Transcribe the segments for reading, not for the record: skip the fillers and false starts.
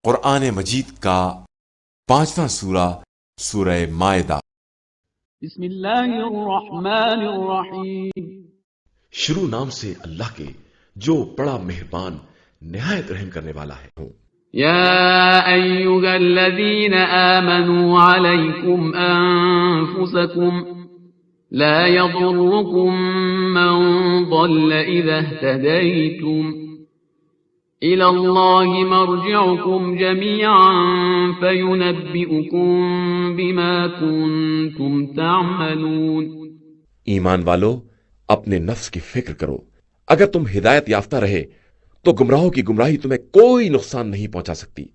قرآن مجید کا 5واں سورہ، سورہ مائدہ۔ بسم اللہ الرحمن الرحیم۔ شروع نام سے اللہ کے جو بڑا مہربان نہایت رحم کرنے والا ہے۔ یا ایہا الذین آمنوا علیکم انفسکم لا یضرکم من ضل اذا اہتدیتم إِلَى اللَّهِ مَرْجِعُكُمْ جَمِيعًا فَيُنَبِّئُكُمْ بِمَا كُنْتُمْ تَعْمَلُونَ۔ ایمان والو، اپنے نفس کی فکر کرو، اگر تم ہدایت یافتہ رہے تو گمراہوں کی گمراہی تمہیں کوئی نقصان نہیں پہنچا سکتی۔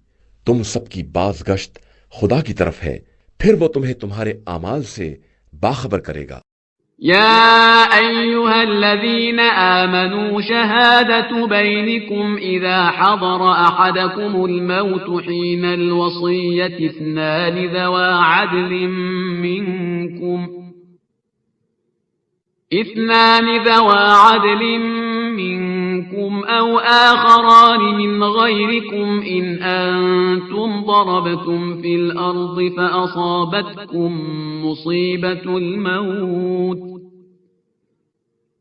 تم سب کی باز گشت خدا کی طرف ہے، پھر وہ تمہیں تمہارے اعمال سے باخبر کرے گا۔ يا أيها الذين آمنوا شهادة بينكم إذا حضر أحدكم الموت حين الوصية اثنان ذوى عدل منكم أو آخران من غيركم إن أنتم ضربتم في الأرض فأصابتكم مصيبة الموت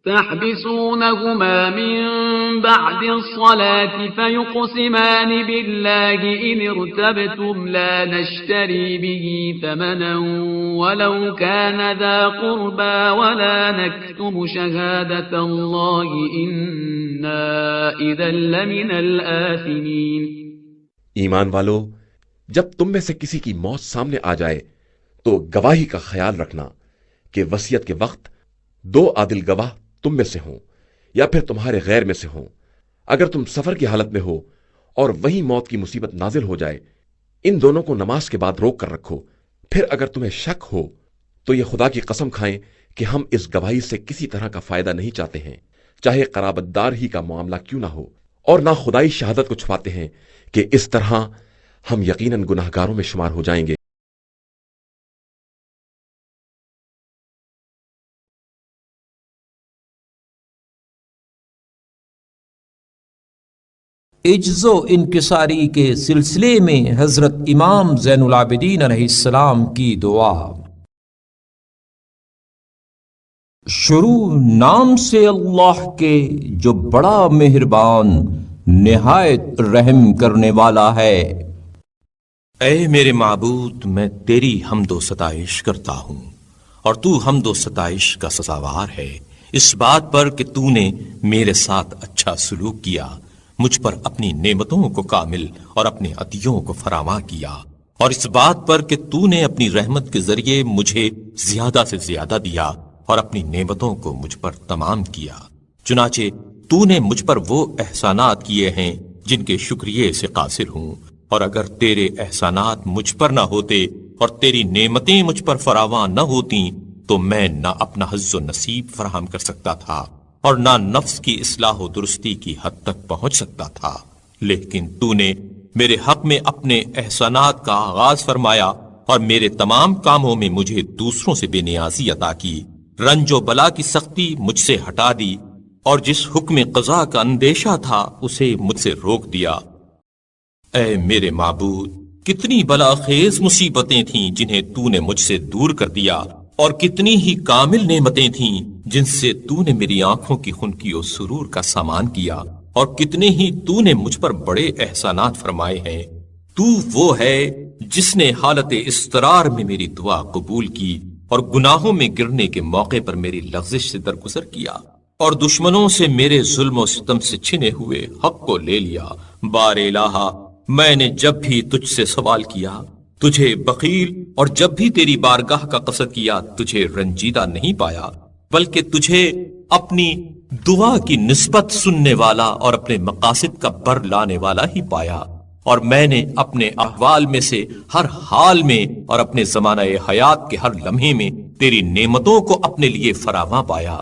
تحبسونهما من بعد الصلاة فيقسمان بالله إن ارتبتم لا نشتري به ثمنا ولو كان ذا قربى ولا نكتم شهادة الله إنا إذا لمن الآثمين۔ ایمان والو، جب تم میں سے کسی کی موت سامنے آ جائے تو گواہی کا خیال رکھنا کہ وصیت کے وقت 2 عادل گواہ تم میں سے ہوں یا پھر تمہارے غیر میں سے ہوں۔ اگر تم سفر کی حالت میں ہو اور وہیں موت کی مصیبت نازل ہو جائے، ان دونوں کو نماز کے بعد روک کر رکھو۔ پھر اگر تمہیں شک ہو تو یہ خدا کی قسم کھائیں کہ ہم اس گواہی سے کسی طرح کا فائدہ نہیں چاہتے ہیں، چاہے قرابت دار ہی کا معاملہ کیوں نہ ہو، اور نہ خدائی شہادت کو چھپاتے ہیں کہ اس طرح ہم یقیناً گناہگاروں میں شمار ہو جائیں گے۔ عجز و انکساری کے سلسلے میں حضرت امام زین العابدین علیہ السلام کی دعا۔ شروع نام سے اللہ کے جو بڑا مہربان نہایت رحم کرنے والا ہے۔ اے میرے معبود، میں تیری حمد و ستائش کرتا ہوں، اور تو حمد و ستائش کا سزاوار ہے اس بات پر کہ تو نے میرے ساتھ اچھا سلوک کیا، مجھ پر اپنی نعمتوں کو کامل اور اپنے عطیوں کو فراواں کیا، اور اس بات پر کہ تو نے اپنی رحمت کے ذریعے مجھے زیادہ سے زیادہ دیا اور اپنی نعمتوں کو مجھ پر تمام کیا۔ چنانچہ تو نے مجھ پر وہ احسانات کیے ہیں جن کے شکریہ سے قاصر ہوں، اور اگر تیرے احسانات مجھ پر نہ ہوتے اور تیری نعمتیں مجھ پر فراواں نہ ہوتیں تو میں نہ اپنا حظ و نصیب فراہم کر سکتا تھا اور نہ نفس کی اصلاح و درستی کی حد تک پہنچ سکتا تھا۔ لیکن تو نے میرے حق میں اپنے احسانات کا آغاز فرمایا اور میرے تمام کاموں میں مجھے دوسروں سے بے نیازی عطا کی، رنج و بلا کی سختی مجھ سے ہٹا دی، اور جس حکم قضا کا اندیشہ تھا اسے مجھ سے روک دیا۔ اے میرے معبود، کتنی بلا خیز مصیبتیں تھیں جنہیں تو نے مجھ سے دور کر دیا، اور کتنی ہی کامل نعمتیں تھیں جن سے تو نے میری آنکھوں کی خنکی و سرور کا سامان کیا، اور کتنے ہی تو نے مجھ پر بڑے احسانات فرمائے ہیں۔ تو وہ ہے جس نے حالت اضطرار میں میری دعا قبول کی اور گناہوں میں گرنے کے موقع پر میری لغزش سے درگزر کیا، اور دشمنوں سے میرے ظلم و ستم سے چھنے ہوئے حق کو لے لیا۔ بار الہا، میں نے جب بھی تجھ سے سوال کیا تجھے بخیل، اور جب بھی تیری بارگاہ کا قصد کیا تجھے رنجیدہ نہیں پایا، بلکہ تجھے اپنی دعا کی نسبت سننے والا اور اپنے مقاصد کا بر لانے والا ہی پایا۔ اور میں نے اپنے احوال میں سے ہر حال میں اور اپنے زمانہ حیات کے ہر لمحے میں تیری نعمتوں کو اپنے لیے فراواں پایا۔